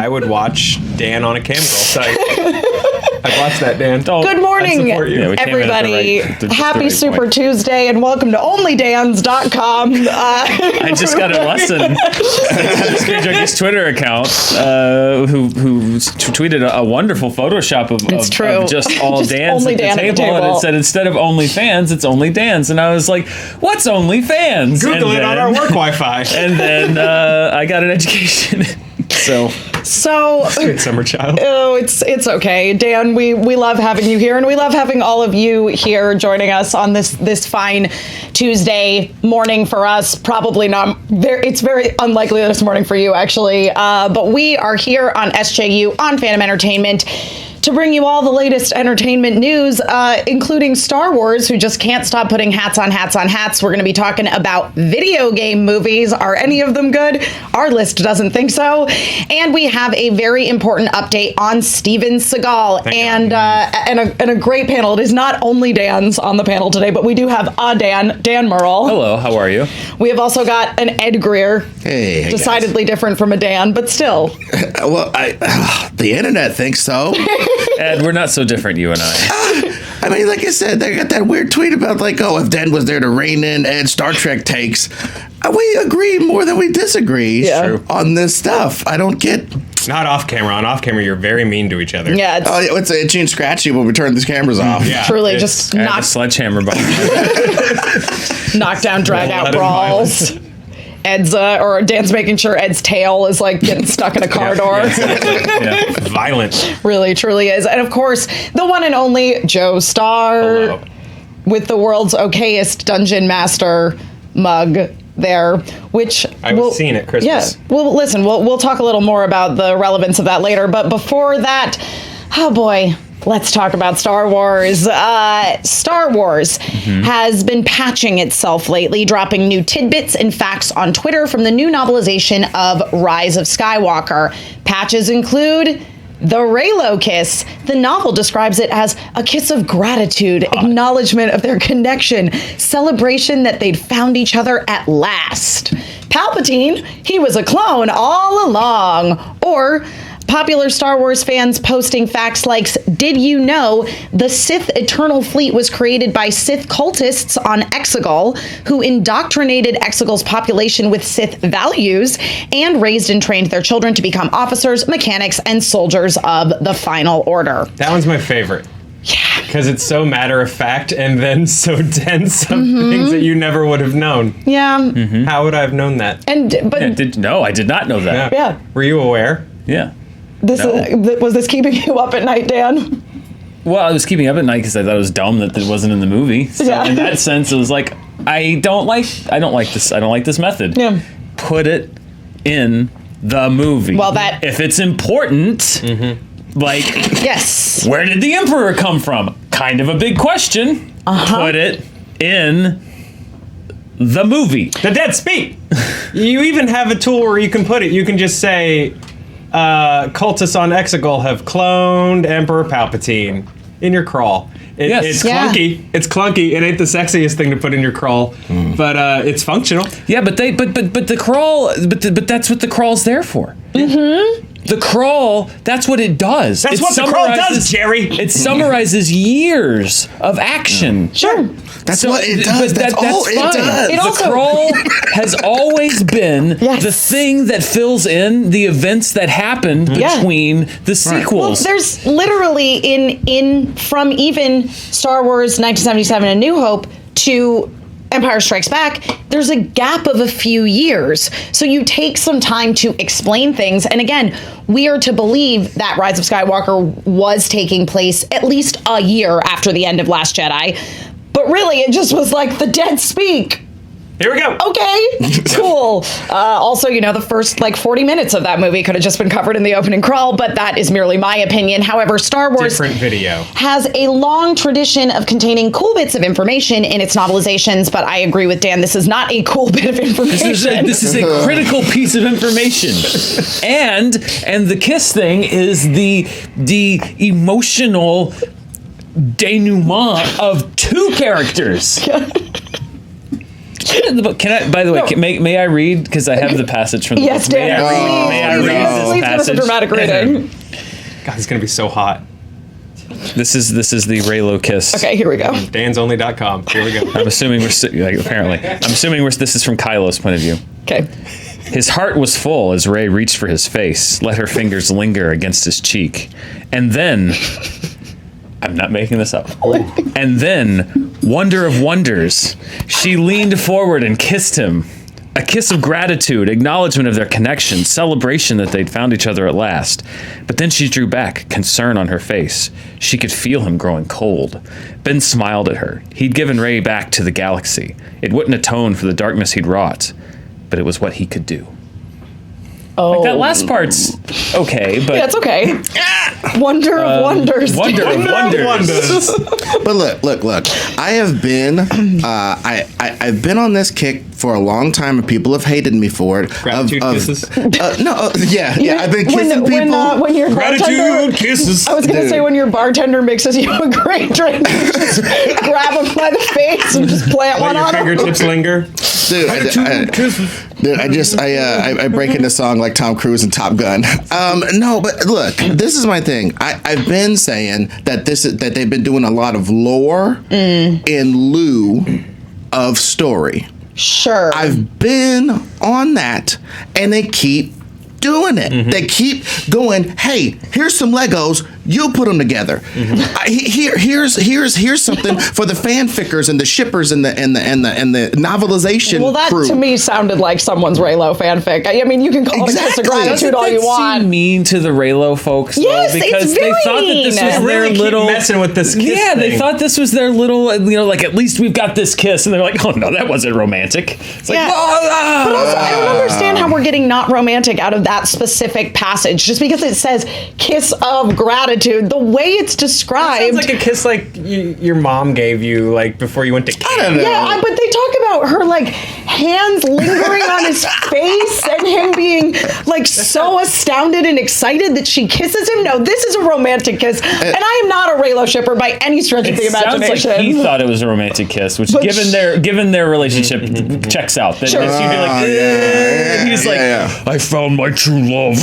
I would watch Dan on a cam girl site. I'd watch that, Dan. Good morning, everybody. Happy Super Tuesday, and welcome to onlydans.com. I just got a lesson. Screen Junkie's Twitter account, who tweeted a wonderful Photoshop of just all Dans at the table, and it said instead of OnlyFans, it's Only Dans, and I was like, "What's OnlyFans?" Google it on our work Wi-Fi. And then I got an education. So sweet summer child. Oh, it's okay, Dan. We love having you here, and we love having all of you here joining us on this fine Tuesday morning for us. Probably not. It's very unlikely this morning for you, actually. But we are here on SJU on Fandom Entertainment to bring you all the latest entertainment news, including Star Wars, who just can't stop putting hats on hats on hats. We're going to be talking about video game movies. Are any of them good? Our list doesn't think so. And we have a very important update on Steven Seagal and a great panel. It is not only Dan's on the panel today, but we do have Dan Murrell. Hello, how are you? We have also got an Ed Greer. Hey, decidedly different from a Dan, but still. Well, the internet thinks so. Ed, we're not so different, you and I. I mean, like I said, they got that weird tweet about if Dan was there to rein in Ed's Star Trek takes. We agree more than we disagree on this stuff. I don't get... Not off camera. On off camera, you're very mean to each other. Yeah. It's itchy and scratchy when we turn these cameras off. Yeah. Truly, just knock a sledgehammer behind knock down, drag out brawls. Dan's making sure Ed's tail is getting stuck in a car door. Yeah. Violent. Really, truly is. And of course, the one and only Joe Starr with the world's okayest Dungeon Master mug there, which I was seeing at Christmas. Yeah. Well, listen, we'll talk a little more about the relevance of that later. But before that, oh boy, let's talk about Star Wars. Star Wars has been patching itself lately, dropping new tidbits and facts on Twitter from the new novelization of Rise of Skywalker. Patches include the Reylo kiss. The novel describes it as a kiss of gratitude, acknowledgement of their connection, celebration that they'd found each other at last. Palpatine, he was a clone all along. Or popular Star Wars fans posting facts like, did you know the Sith Eternal Fleet was created by Sith cultists on Exegol, who indoctrinated Exegol's population with Sith values and raised and trained their children to become officers, mechanics, and soldiers of the Final Order? That one's my favorite. Yeah. Because it's so matter of fact and then so dense of things that you never would have known. Yeah. How would I have known that? I did not know that. Yeah. Were you aware? Yeah. Was this keeping you up at night, Dan? Well, I was keeping up at night because I thought it was dumb that it wasn't in the movie. So in that sense, it was like, I don't like this method. Yeah. Put it in the movie. Well, that if it's important, yes. Where did the Emperor come from? Kind of a big question. Put it in the movie. The dead speak. You even have a tool where you can put it. You can just say, cultists on Exegol have cloned Emperor Palpatine in your crawl. It's clunky. It's clunky. It ain't the sexiest thing to put in your crawl, but it's functional. Yeah, but the crawl, but that's what the crawl's there for. The crawl, that's what it does. That's what the crawl does, Jerry. It summarizes years of action. Sure. That's what it does. That's all it does. The crawl has always been the thing that fills in the events that happened between the sequels. Well, there's literally in from even Star Wars 1977 A New Hope to Empire Strikes Back, there's a gap of a few years. So you take some time to explain things. And again, we are to believe that Rise of Skywalker was taking place at least a year after the end of Last Jedi. But really, it just was like the dead speak. Here we go. Okay, cool. Also, the first 40 minutes of that movie could have just been covered in the opening crawl, but that is merely my opinion. However, Star Wars different video has a long tradition of containing cool bits of information in its novelizations, but I agree with Dan, this is not a cool bit of information. This is a critical piece of information. And the kiss thing is the emotional denouement of two characters. in the book. Can I? By the way, may I read? Because I have the passage from the book. May I read this passage? Give us a dramatic reading. God, it's gonna be so hot. This is the Reylo kiss. Okay, here we go. DansOnly.com. Here we go. I'm assuming this is from Kylo's point of view. Okay. His heart was full as Rey reached for his face, let her fingers linger against his cheek, and then. I'm not making this up. And then, wonder of wonders, she leaned forward and kissed him. A kiss of gratitude, acknowledgement of their connection, celebration that they'd found each other at last. But then she drew back, concern on her face. She could feel him growing cold. Ben smiled at her. He'd given Rey back to the galaxy. It wouldn't atone for the darkness he'd wrought, but it was what he could do. Oh. Like that last part's okay, but... Yeah, it's okay. Wonder of wonders. Wonder of wonders. But look. I have been, I've been on this kick for a long time, and people have hated me for it. Gratitude kisses. Yeah. I've been kissing people. When your Gratitude kisses. I was gonna say when your bartender mixes you a great drink, you just grab him by the face and just plant one on him. Fingertips linger. Dude, I break into song like Tom Cruise and Top Gun. No, but look, this is my thing. I've been saying that that they've been doing a lot of lore in lieu of story. Sure. I've been on that, and they keep doing it. Mm-hmm. They keep going, hey, here's some Legos, you put them together. Mm-hmm. Here's something for the fanfickers and the shippers and the novelization Well, that crew. To me sounded like someone's Reylo fanfic. I mean, you can call it Kiss of Gratitude all you want. Mean to the Reylo folks, though, yes, because it's very they thought that this was their little messing with this kiss thing. they thought this was their little, like at least we've got this kiss, and they're like, oh no, that wasn't romantic. It's like, But also, I don't understand how we're getting not romantic out of that specific passage just because it says kiss of gratitude. The way it's described, it sounds like a kiss like your mom gave you like before you went to camp. I don't know. Yeah, but they talk about her like hands lingering on his face and him being like so astounded and excited that she kisses him. No, this is a romantic kiss, and I am not a Reylo shipper by any stretch of the imagination. Sounds like he thought it was a romantic kiss, which given their relationship checks out. That Sure. she'd be like, he's like, I found my true love.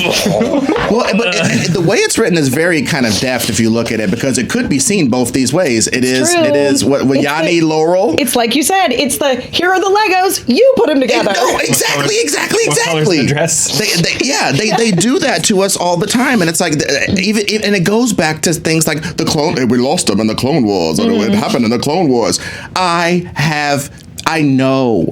Well, but the way it's written is very kind of deft if you look at it, because it could be seen both these ways. It is what Yanni Laurel. It's like you said. It's the here are the Legos. You put them together. No, exactly. What color's the dress? They do that to us all the time, and it's like and it goes back to things like the clone. We lost them in the Clone Wars. It happened in the Clone Wars. I know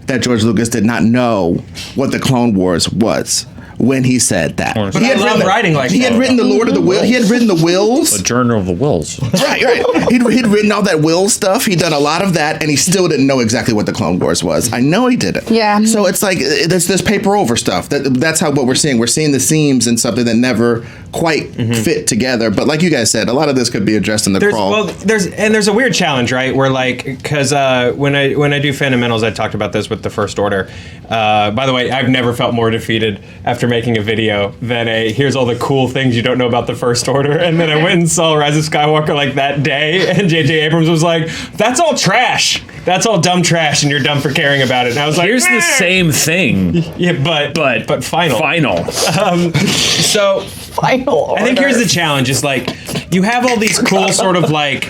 that George Lucas did not know what the Clone Wars was when he said that. But he had writing like he had written the Lord of the Will. He had written the wills. The Journal of the Wills. Right. He'd written all that will stuff. He'd done a lot of that, and he still didn't know exactly what the Clone Wars was. I know he didn't. Yeah. So it's like there's this paper over stuff. That's what we're seeing. We're seeing the seams in something that never quite fit together. But like you guys said, a lot of this could be addressed in the crawl. Well, there's a weird challenge, right? Where like, because when I do fundamentals, I talked about this with the First Order. By the way, I've never felt more defeated after making a video than here's all the cool things you don't know about the First Order. And then I went and saw Rise of Skywalker like that day, and J.J. Abrams was like, that's all trash. That's all dumb trash, and you're dumb for caring about it. And I was like, here's the same thing. Yeah, but final. So Final order. I think here's the challenge: is like you have all these cool sort of like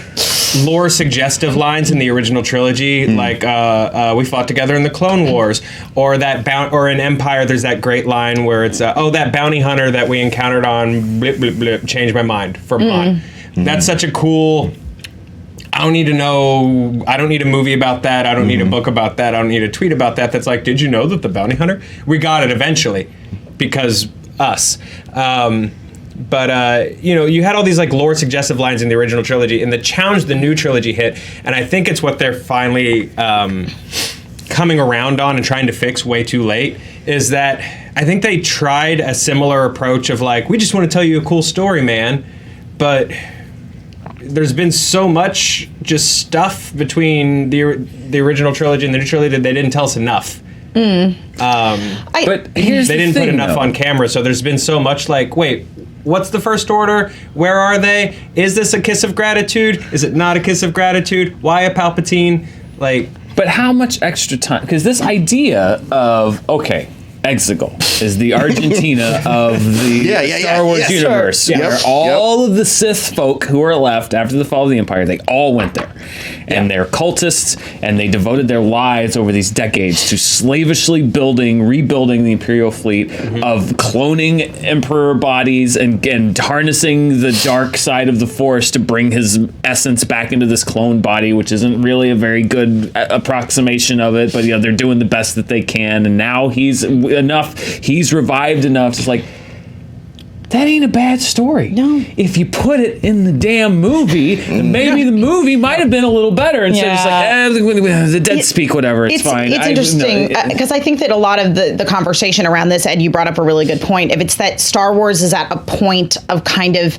lore suggestive lines in the original trilogy, like we fought together in the Clone Wars, or that or in Empire. There's that great line where it's that bounty hunter that we encountered on blip blip blip changed my mind for mine. That's such a cool. I don't need to know. I don't need a movie about that. I don't need a book about that. I don't need a tweet about that. That's like, did you know that the bounty hunter? We got it eventually, because us. But you had all these like lore suggestive lines in the original trilogy, and the challenge the new trilogy hit, and I think it's what they're finally coming around on and trying to fix way too late, is that I think they tried a similar approach of like, we just want to tell you a cool story, man, but there's been so much just stuff between the original trilogy and the new trilogy that they didn't tell us enough. But here's they didn't put enough on camera, so there's been so much like, wait, what's the First Order? Where are they? Is this a kiss of gratitude? Is it not a kiss of gratitude? Why a Palpatine? Like, But how much extra time? Because this idea of, okay, Exegol is the Argentina of the Star Wars universe. Sure. Where all of the Sith folk who are left after the fall of the Empire, they all went there. And they're cultists, and they devoted their lives over these decades to slavishly rebuilding the Imperial fleet, of cloning Emperor bodies and harnessing the dark side of the Force to bring his essence back into this clone body, which isn't really a very good approximation of it, but they're doing the best that they can. And now he's revived enough. It's like, that ain't a bad story. No. If you put it in the damn movie, then maybe the movie might have been a little better instead of just like, the dead speak, whatever, it's fine. It's interesting, because I think that a lot of the conversation around this, Ed, you brought up a really good point. If it's that Star Wars is at a point of kind of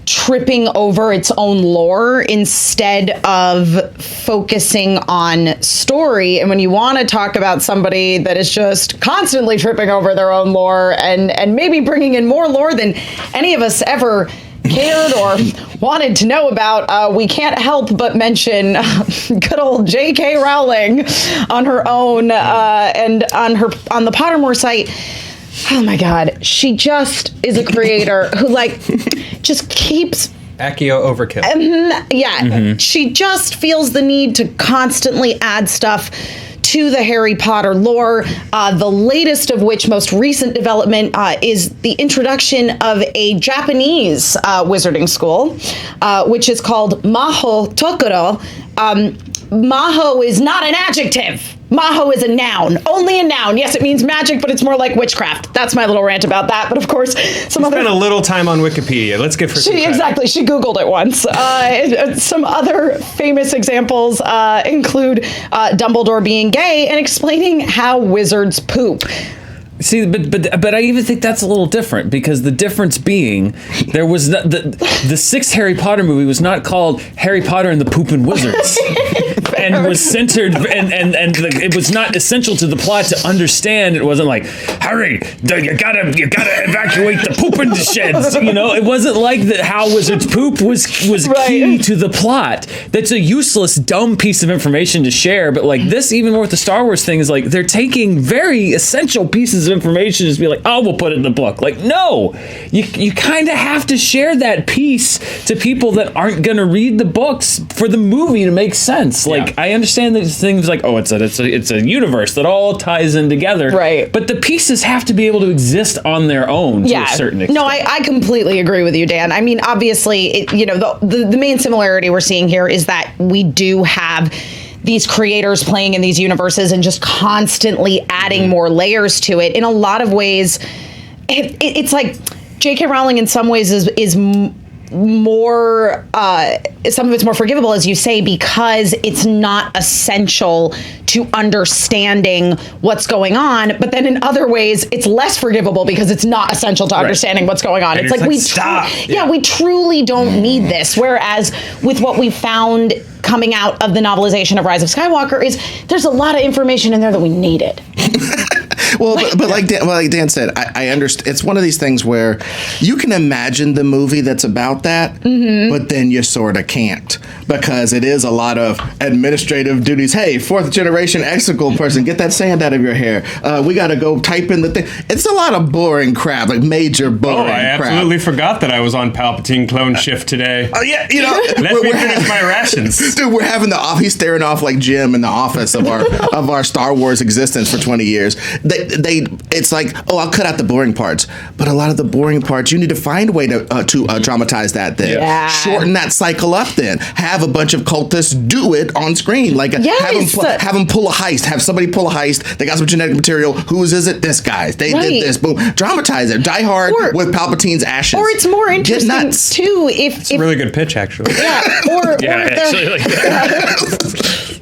tripping over its own lore instead of focusing on story. And when you want to talk about somebody that is just constantly tripping over their own lore and maybe bringing in more lore than any of us ever cared or wanted to know about, we can't help but mention good old JK-Rowling on her own and on the Pottermore site. Oh my God, she just is a creator who just keeps Accio overkill. She just feels the need to constantly add stuff to the Harry Potter lore. The latest of which, most recent development, is the introduction of a Japanese wizarding school, which is called Maho Tokuro. Maho is not an adjective. Maho is a noun. Only a noun. Yes, it means magic, but it's more like witchcraft. That's my little rant about that. But of course, spent a little time on Wikipedia. Let's give her some credit. Exactly. She Googled it once. Some other famous examples include Dumbledore being gay and explaining how wizards poop. See, but I even think that's a little different, because the difference being there was the sixth Harry Potter movie was not called Harry Potter and the Poopin' Wizards, and was centered and it was not essential to the plot to understand. It wasn't like, Harry, you gotta evacuate the poopin' sheds. It wasn't like that. How wizards poop was key to the plot. That's a useless, dumb piece of information to share. But like this, even more with the Star Wars thing, is like they're taking very essential pieces of information and just be like, oh, we'll put it in the book. Like, no, you kind of have to share that piece to people that aren't going to read the books for the movie to make sense. Like, I understand that things like, oh, it's a universe that all ties in together. Right. But the pieces have to be able to exist on their own to a certain extent. No, I completely agree with you, Dan. I mean, obviously, the main similarity we're seeing here is that we do have these creators playing in these universes and just constantly adding more layers to it. In a lot of ways, it's like J.K. Rowling in some ways is more, some of it's more forgivable, as you say, because it's not essential to understanding what's going on. But then in other ways, it's less forgivable because it's not essential to understanding what's going on. And it's like we truly don't need this. Whereas with what we found coming out of the novelization of Rise of Skywalker is there's a lot of information in there that we needed. Well, but like Dan said, I understand. It's one of these things where you can imagine the movie that's about that, but then you sort of can't, because it is a lot of administrative duties. Hey, fourth generation Exegol person, get that sand out of your hair. We got to go type in the thing. It's a lot of boring crap, like major boring crap. I absolutely forgot that I was on Palpatine clone shift today. Oh yeah, let me finish my rations. Dude, we're having he's staring off like Jim in the office of our Star Wars existence for 20 years. It's like, oh, I'll cut out the boring parts, but a lot of the boring parts, you need to find a way to dramatize that then. Yeah. Shorten that cycle up then. Have a bunch of cultists do it on screen. Like, have them pull a heist. Have somebody pull a heist. They got some genetic material. Whose is it? This guy's. They did this. Boom. Dramatize it. Die Hard with Palpatine's ashes. Or it's more interesting, too, it's a really good pitch, actually. Yeah.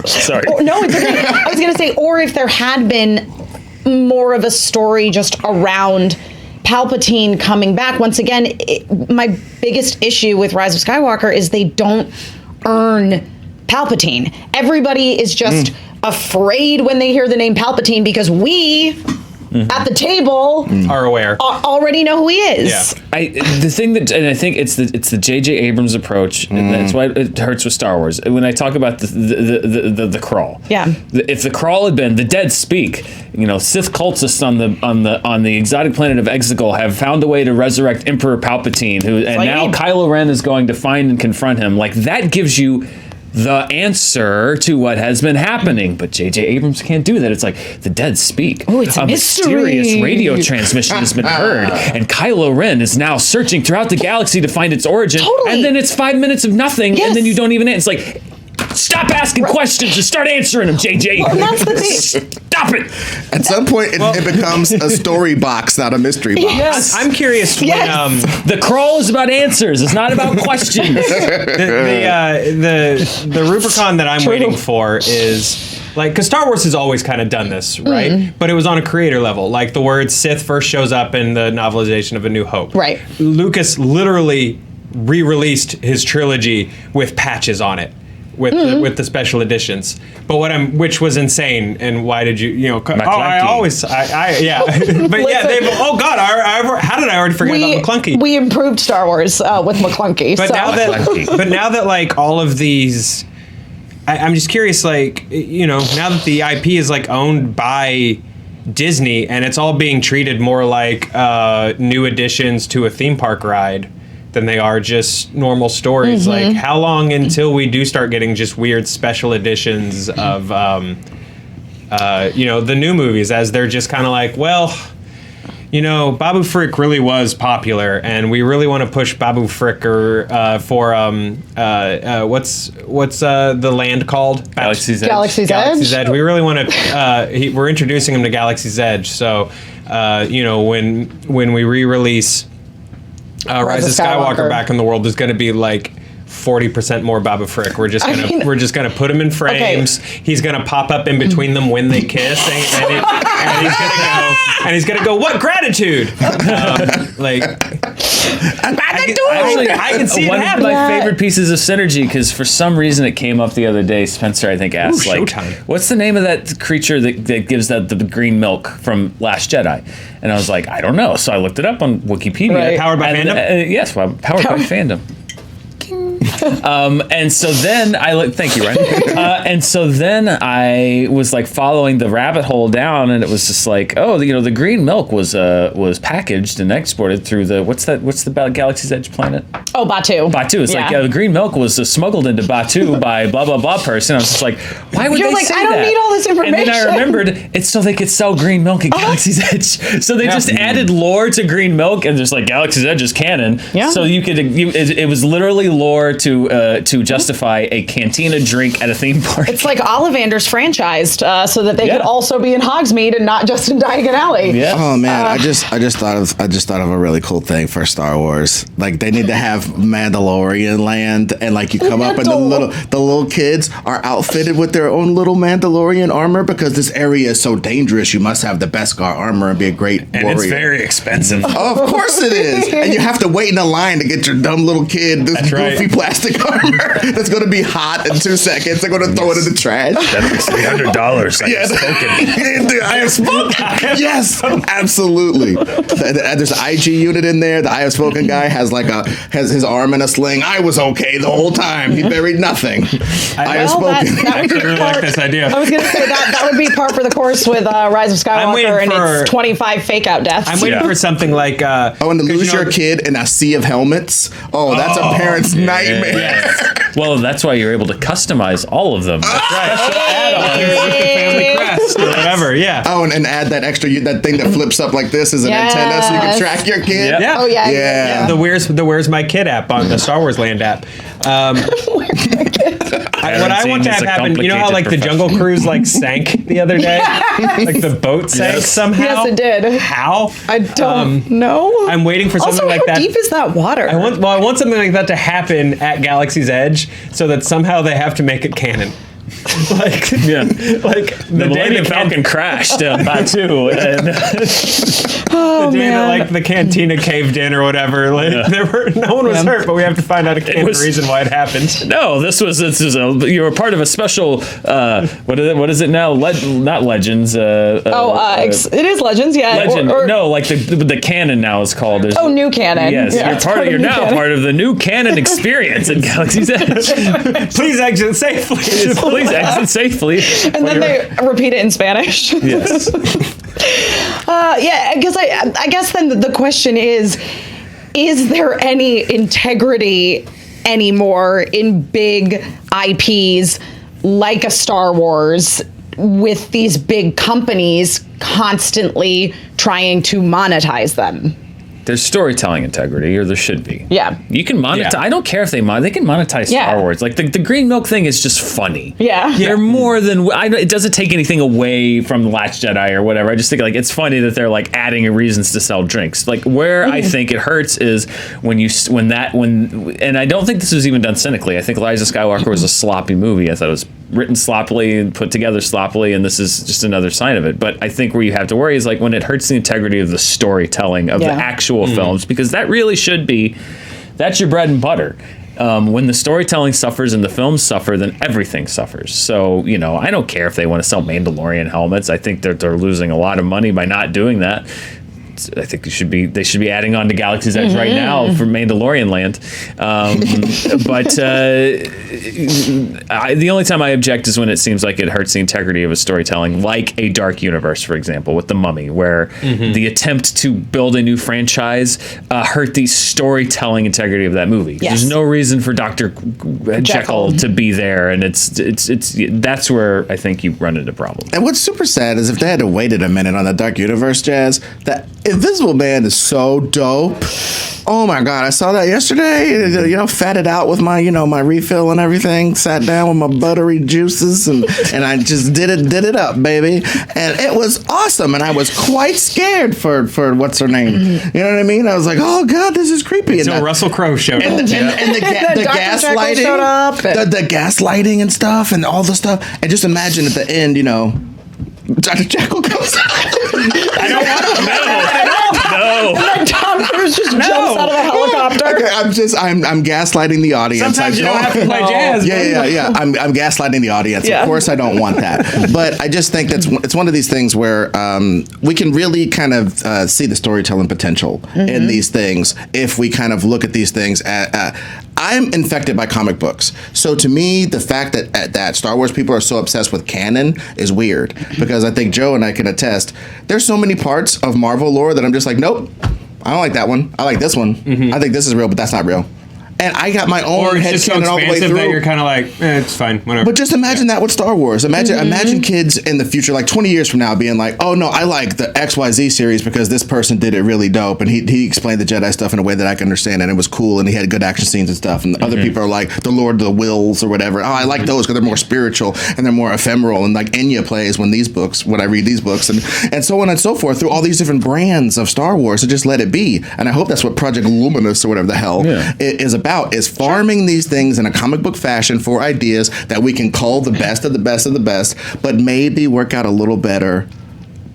Sorry. No, it's okay. I was going to say, or if there had been more of a story just around Palpatine coming back. Once again, my biggest issue with Rise of Skywalker is they don't earn Palpatine. Everybody is just afraid when they hear the name Palpatine because we at the table are aware, already know who he is. Yeah. The thing that, and I think it's the J.J. Abrams approach, and that's why it hurts with Star Wars. When I talk about the crawl, if the crawl had been the dead speak, Sith cultists on the exotic planet of Exegol have found a way to resurrect Emperor Palpatine, now Kylo Ren is going to find and confront him. Like, that gives you the answer to what has been happening, but J.J. Abrams can't do that. It's like the dead speak. Oh, it's a mysterious radio transmission has been heard, and Kylo Ren is now searching throughout the galaxy to find its origin. And then it's 5 minutes of nothing, and then you don't even. It's like, stop asking questions and start answering them, JJ. Well, that's the thing. Stop it. At some point, it becomes a story box, not a mystery box. Yes. I'm curious when the crawl is about answers. It's not about questions. The Rubicon that I'm waiting for is like, because Star Wars has always kind of done this, right? But it was on a creator level. Like, the word Sith first shows up in the novelization of A New Hope. Right. Lucas literally re-released his trilogy with patches on it. With the special editions, but which was insane. And why did you but they've how did I already forget about McClunky? We improved Star Wars with McClunky. But now that like all of these, I'm just curious, like, now that the IP is like owned by Disney and it's all being treated more like new additions to a theme park ride than they are just normal stories. Like, how long until we do start getting just weird special editions of, the new movies, as they're just kind of like, well, Babu Frick really was popular, and we really want to push Babu Frick for what's the land called? Galaxy's Edge. Galaxy's Edge. We really want to. We're introducing him to Galaxy's Edge, so when we re-release Rise of Skywalker back in the world, there's going to be like 40% more Babu Frick. We're just gonna put him in frames. Okay. He's gonna pop up in between them when they kiss, and he's gonna go, what gratitude? I can see one it happen. One of my favorite pieces of synergy, because for some reason it came up the other day. Spencer, I think, asked, what's the name of that creature that gives the green milk from Last Jedi? And I was like, I don't know. So I looked it up on Wikipedia. Right. Powered by Fandom? Yes, powered by Fandom. And so then thank you, Ryan. And so then I was like following the rabbit hole down, and it was just like, the green milk was packaged and exported through what's the Galaxy's Edge planet? Oh, Batu. It's like the green milk was smuggled into Batu by blah blah blah person. I was just like, why would they say that? I don't need all this information. And then I remembered it's so they could sell green milk in Galaxy's Edge. So they just added lore to green milk, and just like Galaxy's Edge is canon. Yeah. So you could it was literally lore to justify a cantina drink at a theme park. It's like Ollivander's franchised, so that they could also be in Hogsmeade and not just in Diagon Alley. Yeah. Oh man, I just thought of a really cool thing for Star Wars. Like, they need to have Mandalorian land, and like you come up and the little kids are outfitted with their own little Mandalorian armor, because this area is so dangerous. You must have the Beskar armor and be a great warrior. And it's very expensive. Oh, of course it is. And you have to wait in a line to get your dumb little kid this goofy plastic armor that's going to be hot in 2 seconds. They're going to throw it in the trash. That'll be $300. I have spoken. Yes, absolutely. There's an IG unit in there. The I have spoken guy has his arm in a sling. I was okay the whole time. He buried nothing. I have spoken. I really like this idea. I was going to say that would be par for the course with Rise of Skywalker and its 25 fake out deaths. I'm waiting for something like and to lose your kid in a sea of helmets. Oh, that's a parent's nightmare. Yes. Well, that's why you're able to customize all of them. That's right. With the family crest or whatever. Yeah. Oh, and add that extra that thing that flips up like this as an antenna, so you can track your kid. Yep. Yeah. Oh yeah. The Where's My Kid app on the Star Wars Land app. What I want to have happen, you know how like the Jungle Cruise like sank the other day? Like the boat sank somehow? Yes, it did. How? I don't know. I'm waiting for something like that. How deep is that water? I want something like that to happen at Galaxy's Edge, so that somehow they have to make it canon. like the Millennium Falcon crashed on Batu, and the day that the cantina caved in or whatever. No one was hurt, but we have to find out a reason why it happened. No, this is you were part of a special. What is it now? Not Legends. It is Legends. Yeah. Legend. The canon now is called. New canon. Yes, you're now part of the new canon experience at Galaxy's Edge. Please exit safely. Please exit safely. And then they repeat it in Spanish. Yes. Because I guess then the question is there any integrity anymore in big IPs like a Star Wars with these big companies constantly trying to monetize them? There's storytelling integrity, or there should be. Yeah. You can monetize. Yeah. I don't care if they can monetize Star Wars. Like the green milk thing is just funny. Yeah. They're more than it doesn't take anything away from The Last Jedi or whatever. I just think it's funny that they're adding reasons to sell drinks. Where I think it hurts is when and I don't think this was even done cynically. I think Rise of Skywalker was a sloppy movie. I thought it was written sloppily and put together sloppily, and this is just another sign of it. But I think where you have to worry is when it hurts the integrity of the storytelling of the actual films, because that really should be, that's your bread and butter. When the storytelling suffers and the films suffer, then everything suffers. So, I don't care if they want to sell Mandalorian helmets. I think they're losing a lot of money by not doing that. I think they should be adding on to Galaxy's Edge right now for Mandalorian land. The only time I object is when it seems like it hurts the integrity of a storytelling, like a Dark Universe, for example, with The Mummy, where the attempt to build a new franchise hurt the storytelling integrity of that movie. Yes. There's no reason for Dr. Jekyll to be there, and it's that's where I think you run into problems. And what's super sad is if they had to wait a minute on the Dark Universe, Jazz, that Invisible Man is so dope. Oh my God, I saw that yesterday. Fatted out with my, my refill and everything. Sat down with my buttery juices and I just did it up, baby. And it was awesome. And I was quite scared for what's her name. You know what I mean? I was like, oh God, this is creepy. Until Russell Crowe showed up. And the gaslighting, the gaslighting and stuff, and all the stuff. And just imagine at the end, Dr. Jekyll comes out. I don't want to know. No. And then Tom Cruise just jumps out of a helicopter. Okay, I'm gaslighting the audience. Sometimes you don't have to play jazz. Yeah. I'm gaslighting the audience. Yeah. Of course, I don't want that. But I just think it's one of these things where we can really kind of see the storytelling potential in these things if we kind of look at these things. I'm infected by comic books. So to me, the fact that Star Wars people are so obsessed with canon is weird, because I think Joe and I can attest, there's so many parts of Marvel lore that I'm just like, nope, I don't like that one. I like this one. I think this is real, but that's not real. And I got my own headcanon all the way through. That you're kind of like, it's fine, whatever. But just imagine that with Star Wars. Imagine kids in the future, 20 years from now, being like, oh no, I like the XYZ series because this person did it really dope, and he explained the Jedi stuff in a way that I can understand, and it was cool, and he had good action scenes and stuff. And other people are like the Lord of the Wills or whatever. Oh, I like those because they're more spiritual and they're more ephemeral. And Enya plays when I read these books, and so on and so forth through all these different brands of Star Wars. So just let it be. And I hope that's what Project Luminous or whatever the hell is about. Is farming these things in a comic book fashion for ideas that we can call the best of the best of the best, but maybe work out a little better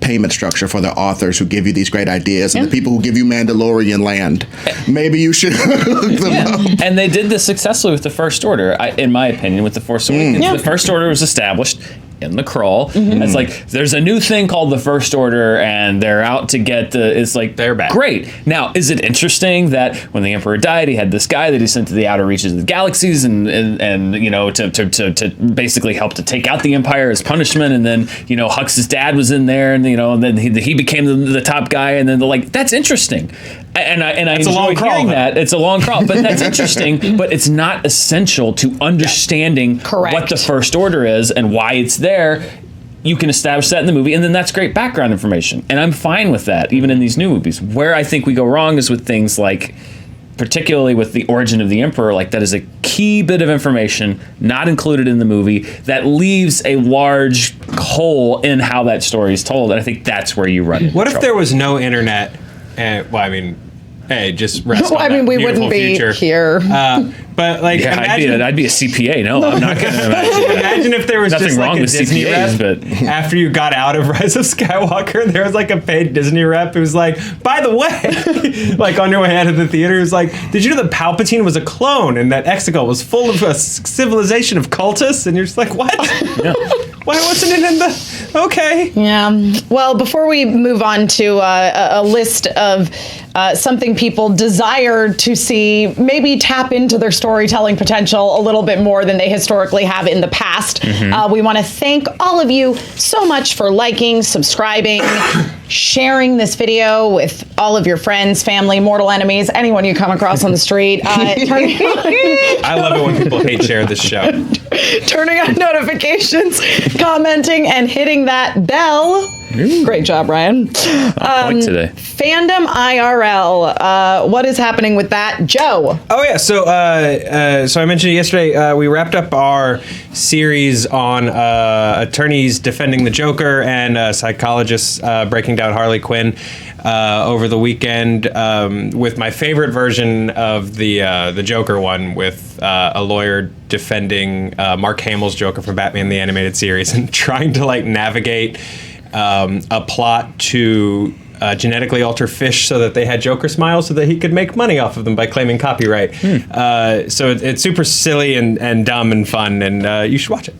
payment structure for the authors who give you these great ideas and the people who give you Mandalorian land. Maybe you should hook them up. And they did this successfully with the First Order, in my opinion, with the Force Awakens. The First Order was established in the crawl. It's like there's a new thing called the First Order, and they're out to get they're back. Great. Now, is it interesting that when the Emperor died, he had this guy that he sent to the outer reaches of the galaxies, and to basically help to take out the Empire as punishment, and then Hux's dad was in there, and and then he became the top guy, and then that's interesting. And I enjoy hearing that. It's a long crawl, but that's interesting. But it's not essential to understanding what the First Order is and why it's there. You can establish that in the movie, and then that's great background information. And I'm fine with that, even in these new movies. Where I think we go wrong is with things like, particularly with the origin of the Emperor, that is a key bit of information not included in the movie that leaves a large hole in how that story is told. And I think that's where you run into What if trouble. there was no internet? Just rest on we wouldn't be future. here. But like, I'd be a CPA. No, I'm not going to imagine. Imagine if there was nothing just wrong like a with Disney CPAs, rep but after you got out of Rise of Skywalker, there was like a paid Disney rep who was like, by the way, like on your way out of the theater, was like, did you know that Palpatine was a clone and that Exegol was full of a civilization of cultists? And you're just like, what? Yeah. Why wasn't it in the? Okay. Yeah. Well, before we move on to a list of something people desire to see, maybe tap into their storytelling potential a little bit more than they historically have in the past. We want to thank all of you so much for liking, subscribing, sharing this video with all of your friends, family, mortal enemies, anyone you come across on the street. I love it when people hate share this show. Turning on notifications, commenting, and hitting that bell. Ooh. Great job, Ryan. Today. Fandom IRL. What is happening with that, Joe? Oh yeah, so I mentioned yesterday we wrapped up our series on attorneys defending the Joker and psychologists breaking down Harley Quinn over the weekend with my favorite version of the Joker one with a lawyer defending Mark Hamill's Joker from Batman the Animated Series and trying to like navigate a plot to genetically alter fish so that they had Joker smiles so that he could make money off of them by claiming copyright. So it's super silly and dumb and fun, and you should watch it.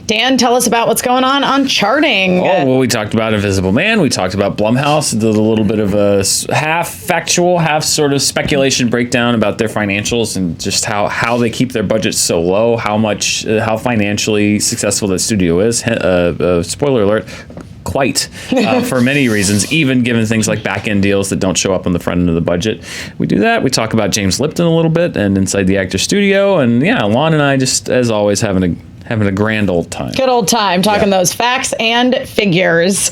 Dan, tell us about what's going on charting. Oh, well, we talked about Invisible Man. We talked about Blumhouse. Did a little bit of a half factual, half sort of speculation breakdown about their financials and just how they keep their budgets so low, how financially successful the studio is. Spoiler alert. Quite for many reasons, even given things like back-end deals that don't show up on the front end of the budget. We do that. We talk about James Lipton a little bit and Inside the Actor Studio. And yeah, Lon and I just, as always, having a grand old time. Good old time talking those facts and figures.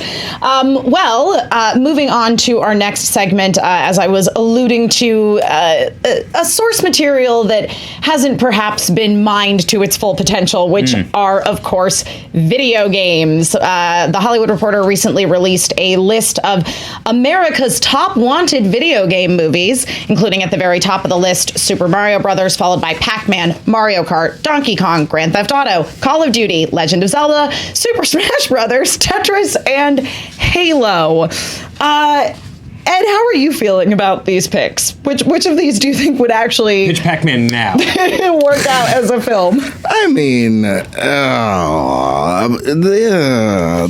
Moving on to our next segment, as I was alluding to, a source material that hasn't perhaps been mined to its full potential, which are, of course, video games. The Hollywood Reporter recently released a list of America's top wanted video game movies, including at the very top of the list, Super Mario Brothers, followed by Pac-Man, Mario Kart, Donkey Kong, Grand Theft Auto, Call of Duty, Legend of Zelda, Super Smash Brothers, Tetris, and Halo. Ed, how are you feeling about these picks? Which of these do you think would actually pitch Pac-Man now work out as a film? I mean,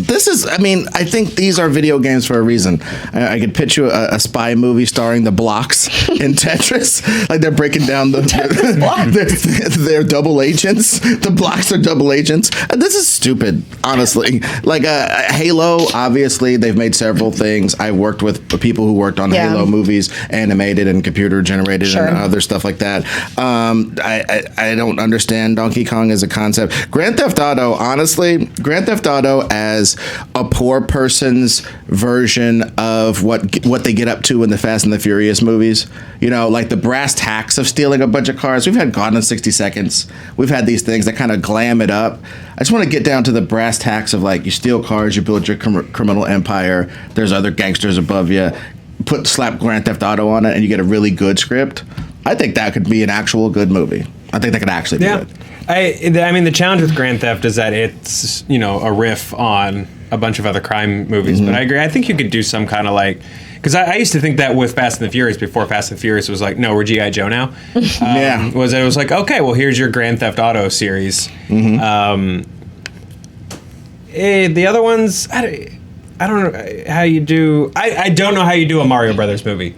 this is. I mean, I think these are video games for a reason. I could pitch you a spy movie starring the blocks in Tetris, like they're breaking down they're double agents. The blocks are double agents. This is stupid, honestly. Like Halo, obviously they've made several things. I worked with people who worked on Halo movies, animated and computer generated and other stuff like that. I don't understand Donkey Kong as a concept. Grand Theft Auto, honestly, Grand Theft Auto as a poor person's version of what they get up to in the Fast and the Furious movies. You know, like the brass tacks of stealing a bunch of cars. We've had Gone in 60 Seconds. We've had these things that kind of glam it up. I just want to get down to the brass tacks of like, you steal cars, you build your criminal empire, there's other gangsters above you, slap Grand Theft Auto on it, and you get a really good script. I think that could be an actual good movie. I think that could actually be good. I mean, the challenge with Grand Theft is that it's, you know, a riff on a bunch of other crime movies. But I agree. I think you could do some kind of like, because I used to think that with Fast and the Furious, before Fast and the Furious was like, no, we're G.I. Joe now. It was like, okay, well, here's your Grand Theft Auto series. The other ones, I don't know how you do. I don't know how you do a Mario Brothers movie.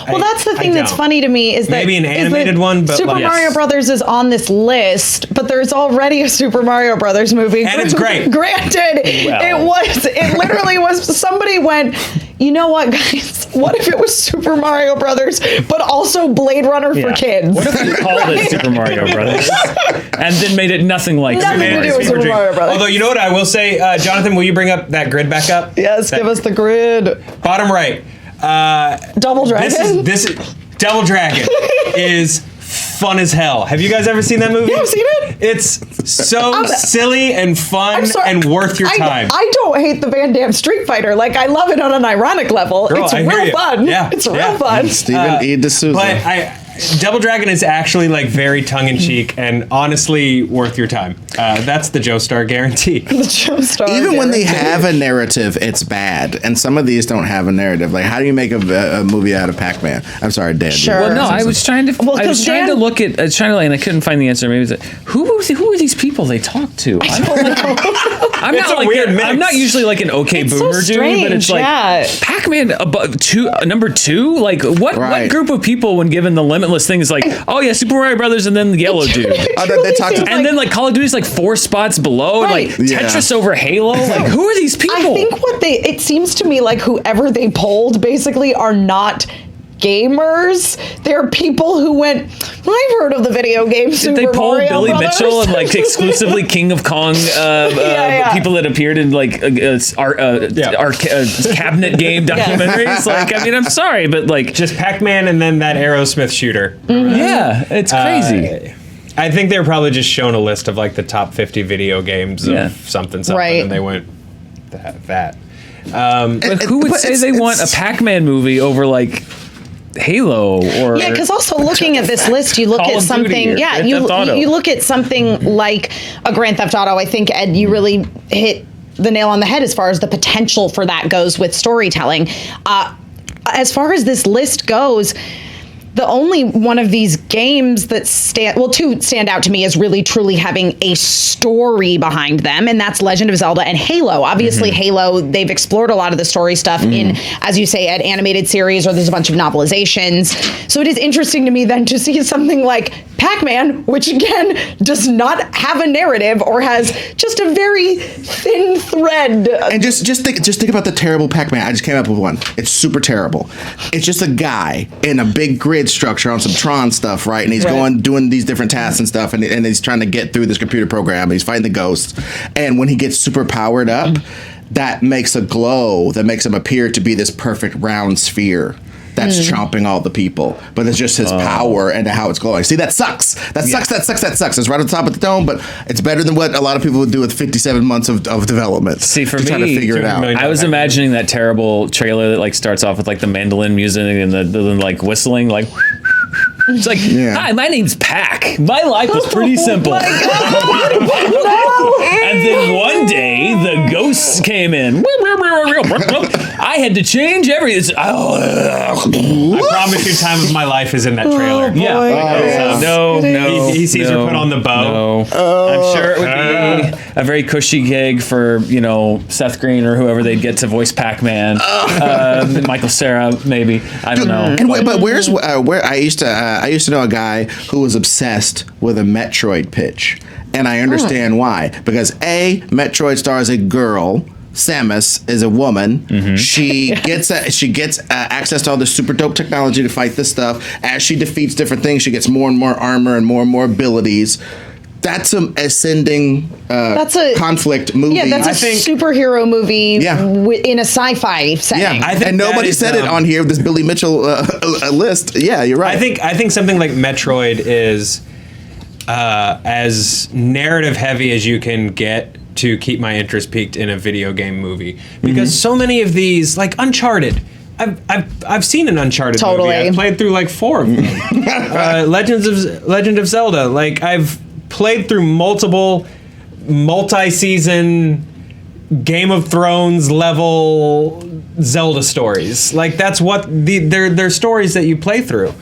Well, that's the thing that's funny to me is that maybe an animated one, but Super Mario Brothers is on this list, but there's already a Super Mario Brothers movie, and it's great. Granted, it literally was. Somebody went, you know what, guys? What if it was Super Mario Brothers, but also Blade Runner for kids? What if we called it Super Mario Brothers and then made it nothing like nothing to do with Super Mario Brothers? Although, you know what I will say, Jonathan, will you bring up that grid back up? Yes, give us the grid. Bottom right. Double Dragon. This is Double Dragon is fun as hell. Have you guys ever seen that movie? Yeah, I've seen it. It's so silly and fun and worth your time. I don't hate the Van Damme Street Fighter. Like, I love it on an ironic level. Girl, it's real fun. Yeah, it's real fun. Stephen E. D'Souza. But Double Dragon is actually like very tongue-in-cheek and honestly worth your time. That's the Joestar guarantee. The Joestar Even guarantee. when they have a narrative, it's bad. And some of these don't have a narrative. Like, how do you make a movie out of Pac-Man? I'm sorry, Dan. Sure. Well, no, I was trying to. I was trying to look at. And I couldn't find the answer. Maybe it's who are these people they talk to? I'm not usually like an okay It's boomer so dude, but it's like Pac-Man number two. Like what group of people, when given the limitless thing, is like, oh yeah, Super Mario Brothers, and then the yellow dude. They talk to, and then like Call of Duty's like 4 spots below, and like Tetris over Halo. Like, who are these people? I think it seems to me like whoever they polled basically are not gamers. They're people who went, I've heard of the video game Super Did they poll Mario Billy Brothers? Mitchell and like exclusively King of Kong people that appeared in like cabinet game documentaries? Like, I mean, I'm sorry, but like just Pac-Man and then that Aerosmith shooter. Yeah, it's crazy. I think they were probably just shown a list of like the top 50 video games of something, right. and they went that. But who would say they want a Pac-Man movie over like Halo or because also looking at this list, you look at something. You look at something like a Grand Theft Auto. I think, Ed, you really hit the nail on the head as far as the potential for that goes with storytelling. As far as this list goes, the only one of these games that two stand out to me as really truly having a story behind them, and that's Legend of Zelda and Halo. Obviously, Halo, they've explored a lot of the story stuff in, as you say, an animated series, or there's a bunch of novelizations. So it is interesting to me then to see something like Pac-Man, which again does not have a narrative or has just a very thin thread. And just think about the terrible Pac-Man. I just came up with one. It's super terrible. It's just a guy in a big grid structure on some Tron stuff, right? And he's doing these different tasks and stuff, and he's trying to get through this computer program. And he's fighting the ghosts. And when he gets super powered up, that makes a glow that makes him appear to be this perfect round sphere that's chomping all the people, but it's just his power and how it's glowing. See, that sucks. That sucks. It's right on top of the dome, but it's better than what a lot of people would do with 57 months of develelment. See, for me, trying to figure it out. I was imagining that terrible trailer that like starts off with like the mandolin music and the like whistling, like. It's like, hi, my name's Pac. My life was pretty simple. And then one day, the ghosts came in. I had to change everything. I promise you, time of my life is in that trailer. No. He sees her put on the bow. I'm sure it would be a very cushy gig for, Seth Green or whoever they'd get to voice Pac-Man. Michael Cera, maybe. I don't know. And but where I used to know a guy who was obsessed with a Metroid pitch, and I understand why. Because Metroid stars a girl. Samus is a woman. She gets access to all this super dope technology to fight this stuff. As she defeats different things, she gets more and more armor and more abilities. That's an ascending conflict movie. Yeah, that's a superhero movie in a sci-fi setting. Yeah, and nobody said it on here. This Billy Mitchell list. Yeah, you're right. I think something like Metroid is as narrative heavy as you can get to keep my interest peaked in a video game movie, because so many of these, like Uncharted. I've seen an Uncharted movie. I've played through like 4 of them. Legend of Zelda. Like I've played through multiple multi-season Game of Thrones level Zelda stories. Like that's what they're stories that you play through.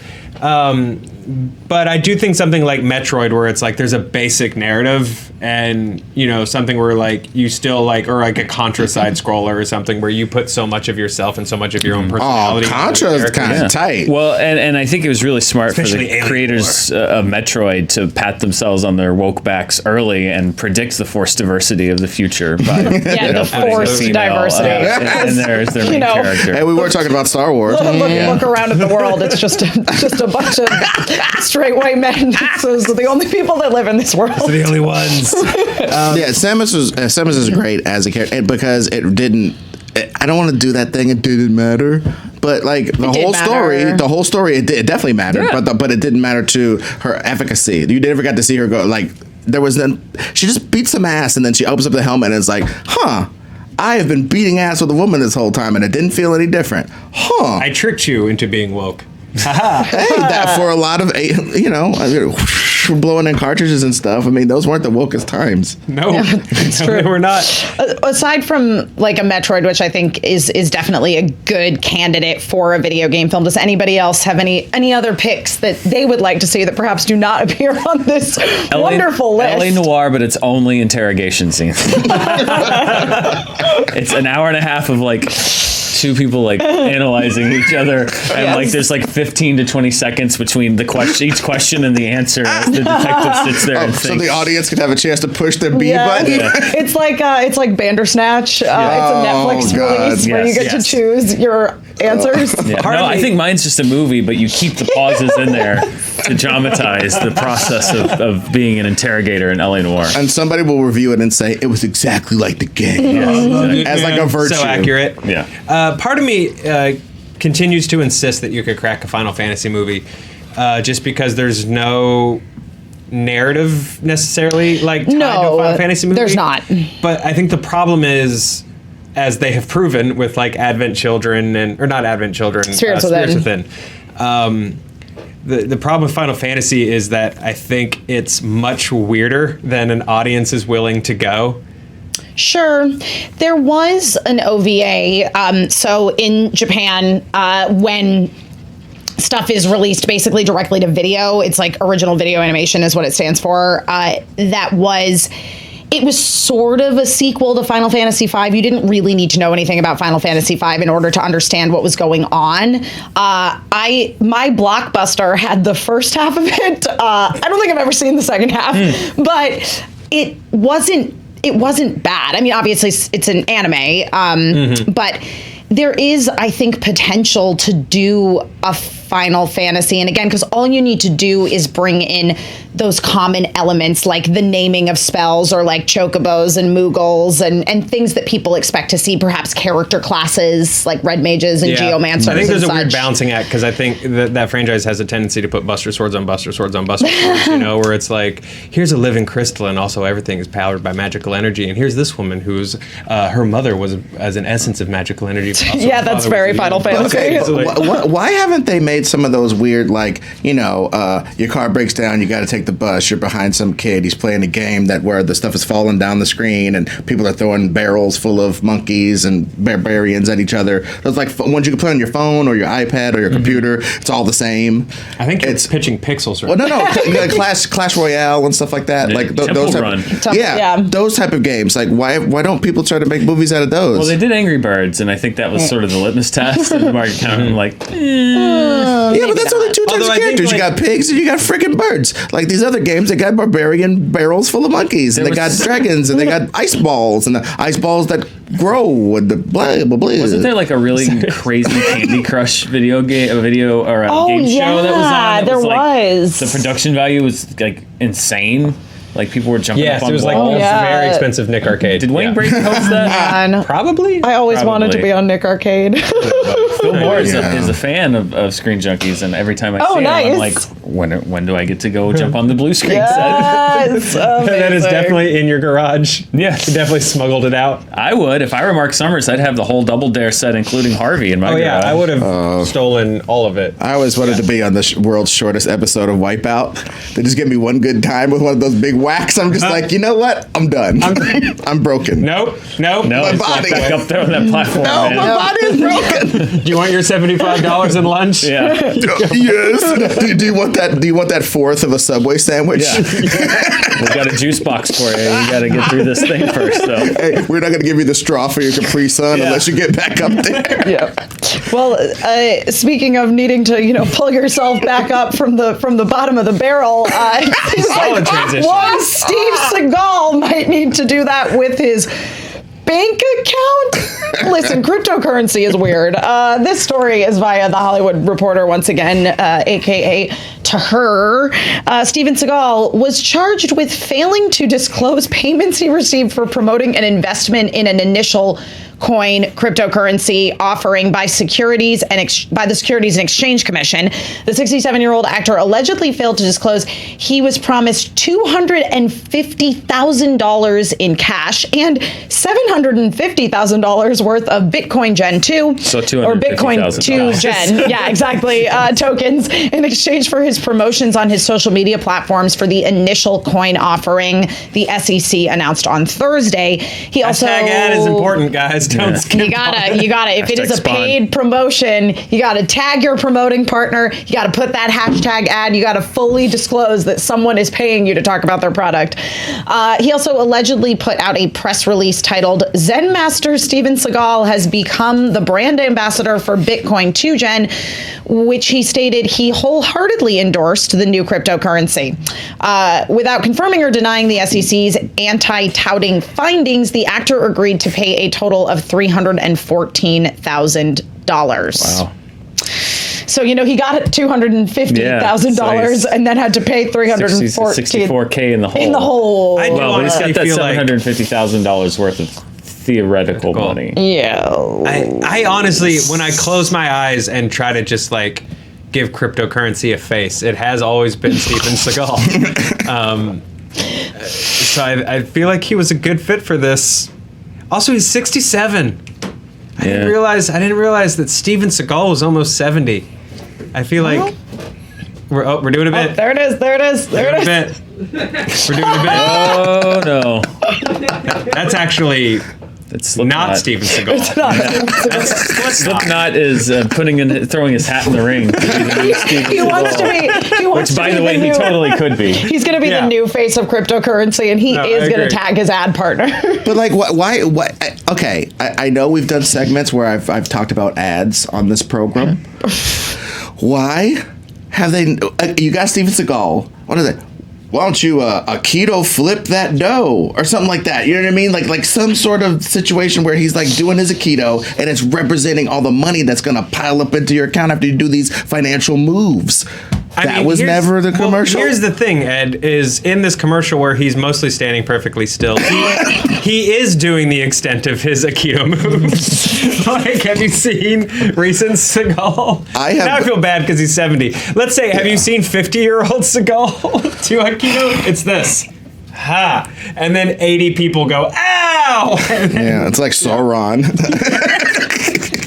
But I do think something like Metroid, where it's like there's a basic narrative, and something where like you still like, or like a Contra side scroller or something where you put so much of yourself and so much of your own personality. Oh, Contra is kind of tight. Well, and I think it was really smart especially for the creators of Metroid to pat themselves on their woke backs early and predict the force diversity of the future by the force diversity. And there's their main character. Hey, we were talking about Star Wars. Look around at the world. It's just a bunch of straight white men. Those are the only people that live in this world. Those are the only ones. Samus is great as a character because it didn't. I don't want to do that thing. It didn't matter, but like the whole story, it definitely mattered. Yeah. But it didn't matter to her efficacy. You never got to see her go like. She just beats some ass, and then she opens up the helmet, and it's like, I have been beating ass with a woman this whole time, and it didn't feel any different. I tricked you into being woke. that for a lot of, we're blowing in cartridges and stuff. I mean, those weren't the wokest times. No, it's true. We're not. Aside from like a Metroid, which I think is definitely a good candidate for a video game film, does anybody else have any other picks that they would like to see that perhaps do not appear on this wonderful list? LA Noire, but it's only interrogation scenes. It's an hour and a half of like two people like analyzing each other, and like there's like 15 to 20 seconds between each question and the answer as the detective sits there and thinks. So the audience could have a chance to push the B button. Yeah. It's like Bandersnatch. It's a Netflix release where you get to choose your answers. No, I think mine's just a movie, but you keep the pauses in there to dramatize the process of being an interrogator in LA Noire. And somebody will review it and say it was exactly like the game, as like a virtue. So accurate. Yeah. Part of me continues to insist that you could crack a Final Fantasy movie, just because there's no narrative necessarily tied to a Final Fantasy movie. There's not. But I think the problem is, as they have proven with like Advent Children or not Advent Children, Spirits Within. The problem with Final Fantasy is that I think it's much weirder than an audience is willing to go. Sure. There was an OVA. So in Japan, when stuff is released basically directly to video, it's like original video animation is what it stands for. It was sort of a sequel to Final Fantasy V. You didn't really need to know anything about Final Fantasy V in order to understand what was going on. My Blockbuster had the first half of it. I don't think I've ever seen the second half, but it wasn't bad. I mean, obviously it's an anime, but there is, I think, potential to do a Final Fantasy. And again, because all you need to do is bring in those common elements like the naming of spells or like chocobos and Moogles and things that people expect to see, perhaps character classes like red mages and geomancers. I think there's a weird such. Balancing act, because I think that franchise has a tendency to put Buster Swords on Buster Swords on Buster Swords, where it's like, here's a living crystal and also everything is powered by magical energy. And here's this woman whose her mother was as an essence of magical energy. Yeah, that's very Final Fantasy. Okay, why haven't they made some of those weird, like, your car breaks down, you got to take the bus, you're behind some kid, he's playing a game where the stuff is falling down the screen and people are throwing barrels full of monkeys and barbarians at each other. Those like ones you can play on your phone or your iPad or your computer. It's all the same. I think it's pitching pixels right. Well, no, Clash Royale and stuff like that. Like those those type of games. Like why don't people try to make movies out of those? Well, they did Angry Birds, and I think that was sort of the litmus test. And the market kind of like, but that's only two types of characters. You got pigs and you got freaking birds. Like these other games, they got barbarian barrels full of monkeys, and they got dragons, and they got ice balls, and the ice balls that grow, and the blah blah blah. Wasn't there like a really crazy Candy Crush video game show that was on? There was. The production value was like insane. Like people were jumping up on walls. It was very expensive Nick Arcade. Did Wayne Brady host that? Probably. I always wanted to be on Nick Arcade. Phil Moore is a fan of Screen Junkies, and every time I see him, I'm like, when do I get to go jump on the blue screen set? That is definitely in your garage. Yes. You definitely smuggled it out. I would. If I were Mark Summers, I'd have the whole Double Dare set, including Harvey, in my garage. I would have stolen all of it. I always wanted to be on the world's shortest episode of Wipeout. They just give me one good time with one of those big whacks. I'm just like, you know what? I'm done. I'm broken. Nope. My body. Back up there on that platform. No, my body is broken. Do you want your $75 in lunch? Yeah. Yes. Do you want that? Do you want that fourth of a Subway sandwich? Yeah. We've got a juice box for you. You got to get through this thing first, though. Hey, we're not going to give you the straw for your Capri Sun unless you get back up there. Yeah. Well, speaking of needing to, pull yourself back up from the bottom of the barrel, Solid transition. One Steve Seagal might need to do that with his bank account. Listen, cryptocurrency is weird. This story is via The Hollywood Reporter once again, aka to her. Steven Seagal was charged with failing to disclose payments he received for promoting an investment in an initial Bitcoin cryptocurrency offering by the Securities and Exchange Commission. The 67-year-old actor allegedly failed to disclose he was promised $250,000 in cash and $750,000 worth of Bitcoin Gen 2, so or Bitcoin 2 Gen, yeah, exactly, tokens in exchange for his promotions on his social media platforms for the initial coin offering the SEC announced on Thursday. He also ad is important, guys. Don't skip. You gotta. If it is a paid promotion, you gotta tag your promoting partner. You gotta put that hashtag ad. You gotta fully disclose that someone is paying you to talk about their product. He also allegedly put out a press release titled "Zen Master Steven Seagal has become the brand ambassador for Bitcoin 2 Gen," which he stated he wholeheartedly endorsed the new cryptocurrency. Without confirming or denying the SEC's anti-touting findings, the actor agreed to pay a total of $314,000. Wow. So, he got $250,000 and then had to pay $64K in the hole. But he's got that $750,000 worth of theoretical money. Yeah. I honestly, when I close my eyes and try to just give cryptocurrency a face, it has always been Steven Seagal. So I feel like he was a good fit for this. Also, he's 67. I didn't realize that Steven Seagal was almost 70. I feel like we're doing a bit. There it is. We're doing a bit. Oh no. That's actually not Steven Seagal. It's not. Slipknot is throwing his hat in the ring. He wants to be. Which, by the way, he totally could be. He's going to be the new face of cryptocurrency, and he is going to tag his ad partner. But why? Okay, I know we've done segments where I've talked about ads on this program. Why have they? You got Steven Seagal. What is it? Why don't you a keto flip that dough or something like that? You know what I mean? Like some sort of situation where he's doing his keto and it's representing all the money that's going to pile up into your account after you do these financial moves. That was never the commercial. Here's the thing, Ed, is in this commercial where he's mostly standing perfectly still, he is doing the extent of his Aikido moves. Have you seen recent Seagal? Now I feel bad because he's 70. Let's say, have you seen 50-year-old Seagal do Aikido? It's this. Ha! And then 80 people go, ow! Yeah, it's like Sauron.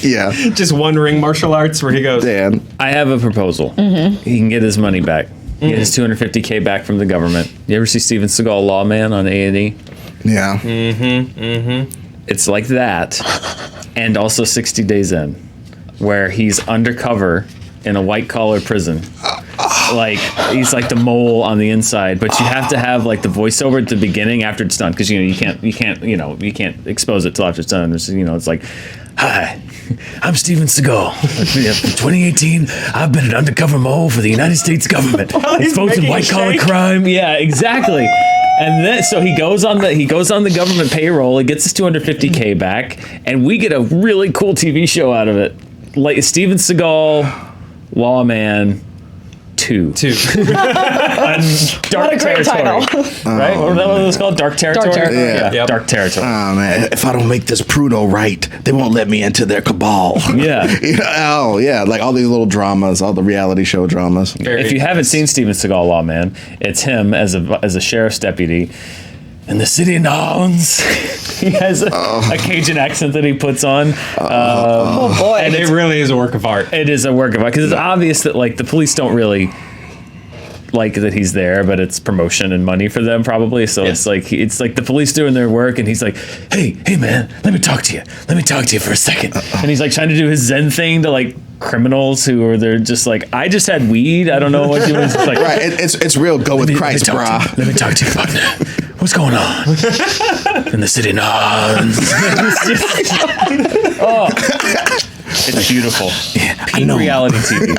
Yeah. Just wandering martial arts where he goes. Dan. I have a proposal. Mm-hmm. He can get his money back. Get his $250K back from the government. You ever see Steven Seagal Lawman on A&E? Yeah. It's like that, and also 60 Days In, where he's undercover in a white-collar prison. He's like the mole on the inside, but you have to have the voiceover at the beginning after it's done, because you can't expose it till after it's done. It's like, hi, I'm Steven Seagal. In 2018, I've been an undercover mole for the United States government, exposing white-collar crime. Yeah, exactly. And then so he goes on the government payroll. He gets his $250K back, and we get a really cool TV show out of it, like Steven Seagal Lawman 2. What a great title. Right? What was it called? Dark Territory? Yeah. Yep. Dark Territory. Oh, man. If I don't make this Pruno right, they won't let me into their cabal. Yeah. Oh, yeah. Like all these little dramas, all the reality show dramas. If you haven't seen Steven Seagal Lawman, it's him as a sheriff's deputy in the city of Nolans. He has a Cajun accent that he puts on. Oh boy. And it really is a work of art. It is a work of art, because it's obvious that the police don't really like that he's there, but it's promotion and money for them probably. So it's like the police doing their work, and he's like, hey man, let me talk to you for a second. And he's trying to do his Zen thing to criminals who they're just I just had weed, I don't know what you was right. It's real go with Christ, brah. Let me talk to you about that. What's going on in the city? It's beautiful. Yeah, I know. Reality TV.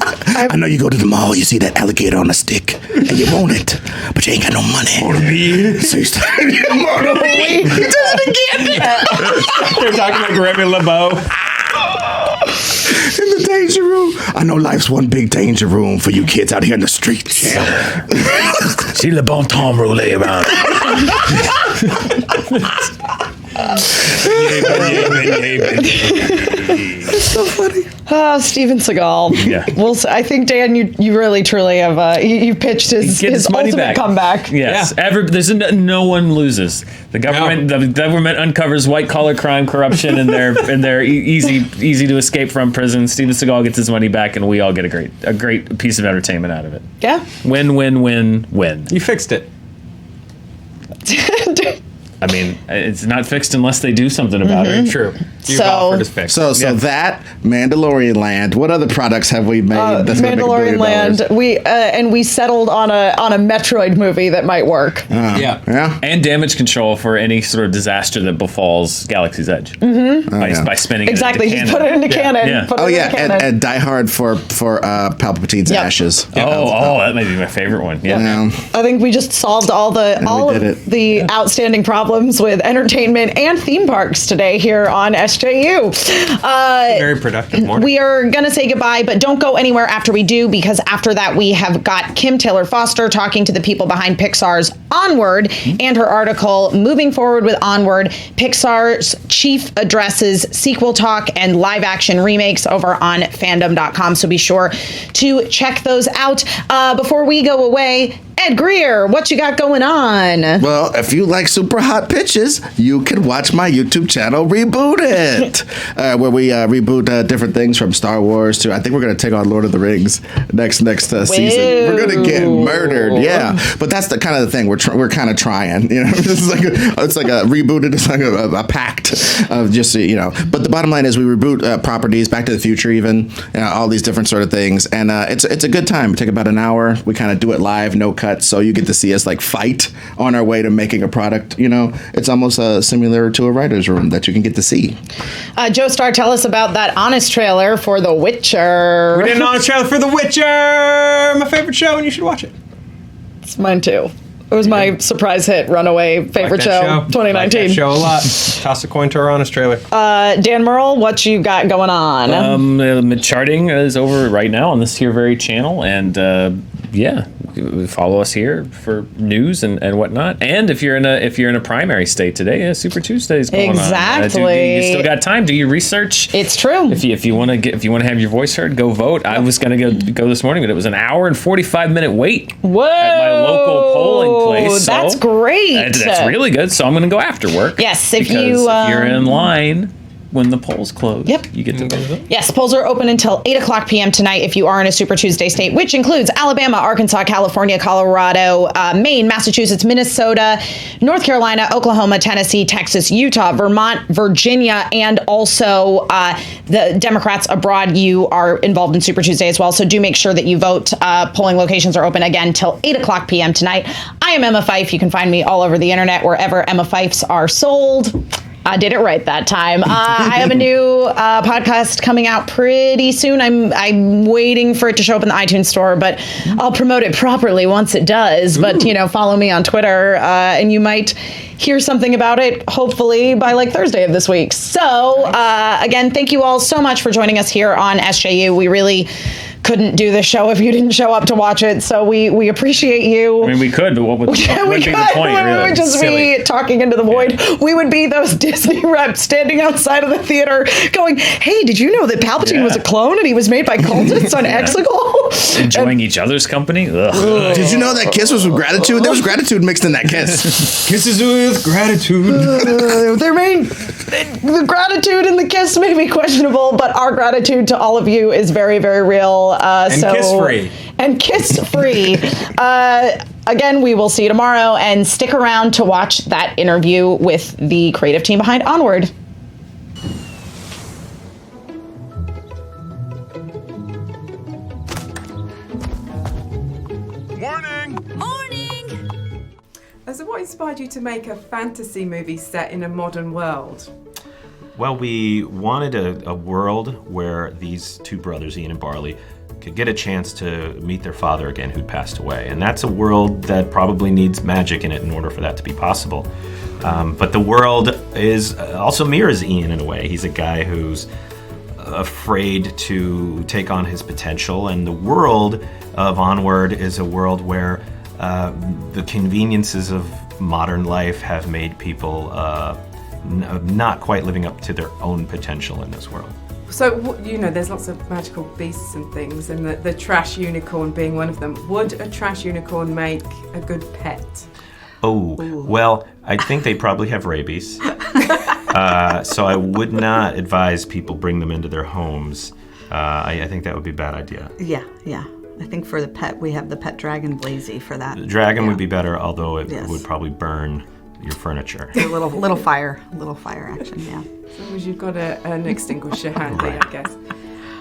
I know you go to the mall, you see that alligator on a stick, and you want it, but you ain't got no money. So you start. He does it again. They're talking like Remy LeBeau. In the danger room. I know life's one big danger room for you kids out here in the streets. Yeah. See le bon temps roulé around. So funny. Oh, Steven Seagal. Yeah. Well, I think, Dan, you really, truly have, you pitched his money ultimate back. comeback. Yes. There's no one loses. The government uncovers white collar crime, corruption, and they're easy to escape from prison. Steven Seagal gets his money back, and we all get a great piece of entertainment out of it. Yeah. Win, win, win, win. You fixed it. I mean, it's not fixed unless they do something about it. True. You've So- offered is fixed. So that Mandalorian Land. What other products have we made? That's gonna make $1 Mandalorian billion? Land. We settled on a Metroid movie that might work. Yeah. And damage control for any sort of disaster that befalls Galaxy's Edge by spinning Exactly. it into Just put it into canon. Yeah. Put it Oh into yeah, canon. and Die Hard for Palpatine's Yep. ashes. Oh, that may be my favorite one. Yeah. I think we just solved all did of it. the outstanding problems with entertainment and theme parks today here on SJU. Very productive morning. We are going to say goodbye, but don't go anywhere after we do, because after that we have got Kim Taylor Foster talking to the people behind Pixar's Onward and her article, Moving Forward with Onward, Pixar's chief addresses sequel talk and live action remakes over on fandom.com. So be sure to check those out. Before we go away, Ed Greer, what you got going on? Well, if you like super hot pitches, you can watch my YouTube channel, Reboot It, where we reboot different things from Star Wars to, I think we're going to take on Lord of the Rings next season. We're going to get murdered, yeah. But that's the kind of the thing we're kind of trying. You know, it's like a rebooted. It's like a pact of just But the bottom line is we reboot properties, Back to the Future, even all these different sort of things, and it's a good time. We take about an hour. We kind of do it live, no cut. So you get to see us like fight on our way to making a product. It's almost similar to a writer's room that you can get to see. Joe Starr, tell us about that honest trailer for The Witcher. We did an honest trailer for The Witcher, my favorite show, and you should watch it. It's mine too. It was my surprise hit, runaway favorite show, 2019. Like that show a lot. Toss a coin to our honest trailer. Dan Murrell, what you got going on? Charting is over right now on this here very channel, and follow us here for news and whatnot. And if you're in a primary state today, Super Tuesday is going on. Exactly. You still got time. Do your research. It's true. If you want to have your voice heard, go vote. I was going to go this morning, but it was an hour and 45-minute wait. Whoa! At my local polling place. So that's great. That's really good. So I'm going to go after work. Yes, if you're in line when the polls close. Yep. You get to vote. Yes, polls are open until 8 o'clock p.m. tonight if you are in a Super Tuesday state, which includes Alabama, Arkansas, California, Colorado, Maine, Massachusetts, Minnesota, North Carolina, Oklahoma, Tennessee, Texas, Utah, Vermont, Virginia, and also the Democrats abroad. You are involved in Super Tuesday as well, so do make sure that you vote. Polling locations are open again till 8 o'clock p.m. tonight. I am Emma Fyffe. You can find me all over the internet wherever Emma Fyffes are sold. I did it right that time. I have a new podcast coming out pretty soon. I'm waiting for it to show up in the iTunes store, but I'll promote it properly once it does. Ooh. But, follow me on Twitter, and you might hear something about it, hopefully, by like Thursday of this week. So, again, thank you all so much for joining us here on SJU. We really couldn't do the show if you didn't show up to watch it, so we appreciate you. I mean, we could, but what would be the point, really? We would just be talking into the void. Yeah. We would be those Disney reps standing outside of the theater going, hey, did you know that Palpatine was a clone and he was made by cultists on Exegol? Enjoying each other's company? Ugh. Did you know that kiss was with gratitude? There was gratitude mixed in that kiss. Kisses with gratitude. The gratitude in the kiss may be questionable, but our gratitude to all of you is very, very real. Kiss-free. And kiss-free. Again, we will see you tomorrow, and stick around to watch that interview with the creative team behind Onward. So what inspired you to make a fantasy movie set in a modern world? Well, we wanted a world where these two brothers, Ian and Barley, could get a chance to meet their father again who'd passed away. And that's a world that probably needs magic in it in order for that to be possible. But the world also mirrors Ian in a way. He's a guy who's afraid to take on his potential. And the world of Onward is a world where the conveniences of modern life have made people not quite living up to their own potential in this world. So, there's lots of magical beasts and things, and the trash unicorn being one of them. Would a trash unicorn make a good pet? Oh, well, I think they probably have rabies. So I would not advise people bring them into their homes. I think that would be a bad idea. Yeah. I think for the pet, we have the pet dragon Blazy for that. The dragon would be better, although it would probably burn your furniture. A little fire action, yeah. As long as you've got an extinguisher handy, I guess.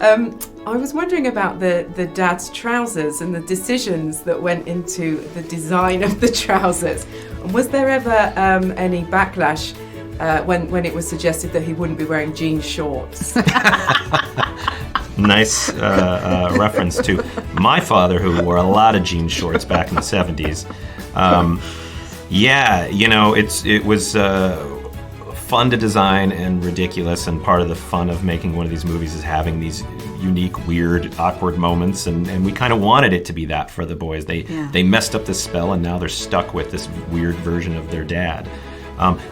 I was wondering about the dad's trousers and the decisions that went into the design of the trousers. Was there ever any backlash when it was suggested that he wouldn't be wearing jean shorts? Nice reference to my father, who wore a lot of jean shorts back in the 70s. It was fun to design and ridiculous, and part of the fun of making one of these movies is having these unique, weird, awkward moments, and we kind of wanted it to be that for the boys. They messed up this spell, and now they're stuck with this weird version of their dad.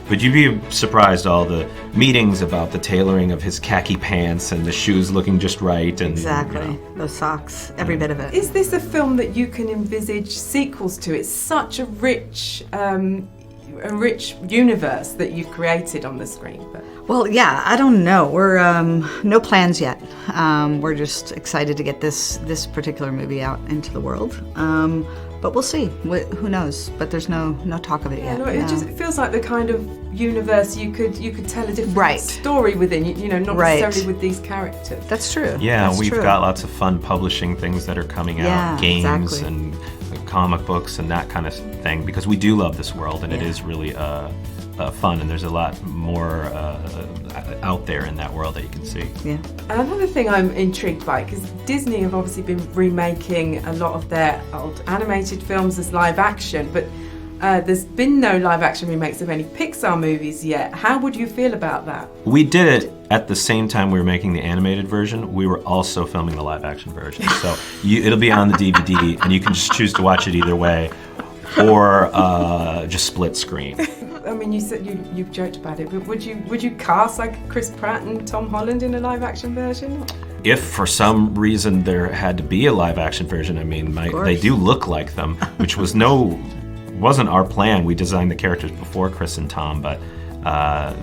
But you'd be surprised all the meetings about the tailoring of his khaki pants and the shoes looking just right. And exactly. Those socks, every bit of it. Is this a film that you can envisage sequels to? It's such a rich universe that you've created on the screen. Well, yeah, I don't know. We're no plans yet. We're just excited to get this particular movie out into the world. But we'll see. Who knows? But there's no talk of it yet. It feels like the kind of universe you could tell a different story within. Not necessarily with these characters. That's true. Yeah, we've got lots of fun publishing things that are coming out, games and comic books and that kind of thing, because we do love this world, and it is really fun, and there's a lot more out there in that world that you can see. Yeah. Another thing I'm intrigued by, because Disney have obviously been remaking a lot of their old animated films as live action, but there's been no live action remakes of any Pixar movies yet. How would you feel about that? We did it at the same time we were making the animated version. We were also filming the live action version. So it'll be on the DVD, and you can just choose to watch it either way, or just split screen. I mean, you said you've joked about it, but would you cast like Chris Pratt and Tom Holland in a live action version? If for some reason there had to be a live action version, I mean, they do look like them, which wasn't our plan. We designed the characters before Chris and Tom, but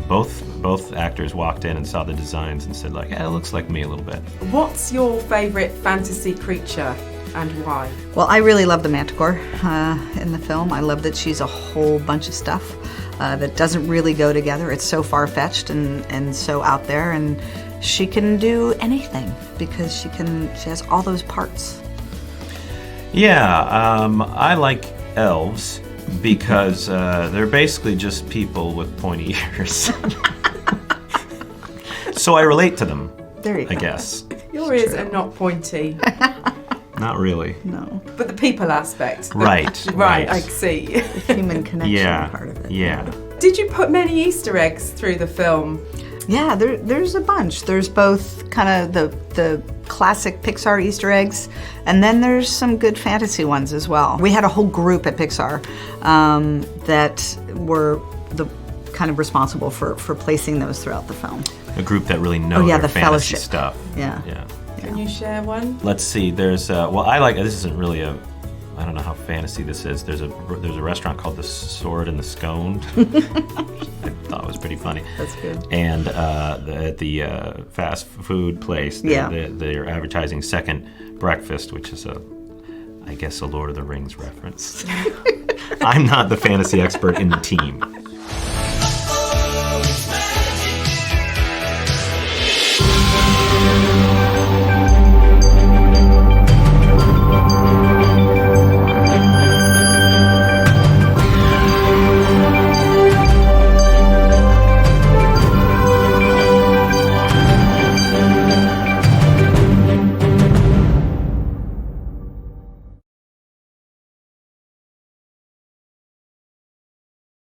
both actors walked in and saw the designs and said, like, it looks like me a little bit. What's your favorite fantasy creature and why? Well, I really love the Manticore in the film. I love that she's a whole bunch of stuff that doesn't really go together. It's so far-fetched and so out there, and she can do anything because she has all those parts. Yeah, I like elves because they're basically just people with pointy ears. So I relate to them. There you go. I guess. Your ears are not pointy. Not really. No. But the people aspect. Right. Right, I see. The human connection part of it. Yeah. Did you put many Easter eggs through the film? Yeah, there's a bunch. There's both kind of the classic Pixar Easter eggs, and then there's some good fantasy ones as well. We had a whole group at Pixar that were the kind of responsible for placing those throughout the film. A group that really knows their the fantasy fellowship stuff. Yeah. Can you share one? Let's see. There's I like this. Isn't really I don't know how fantasy this is. There's a restaurant called the Sword and the Scone. I thought was pretty funny. That's good. And at the fast food place, they're advertising second breakfast, which is I guess a Lord of the Rings reference. I'm not the fantasy expert in the team.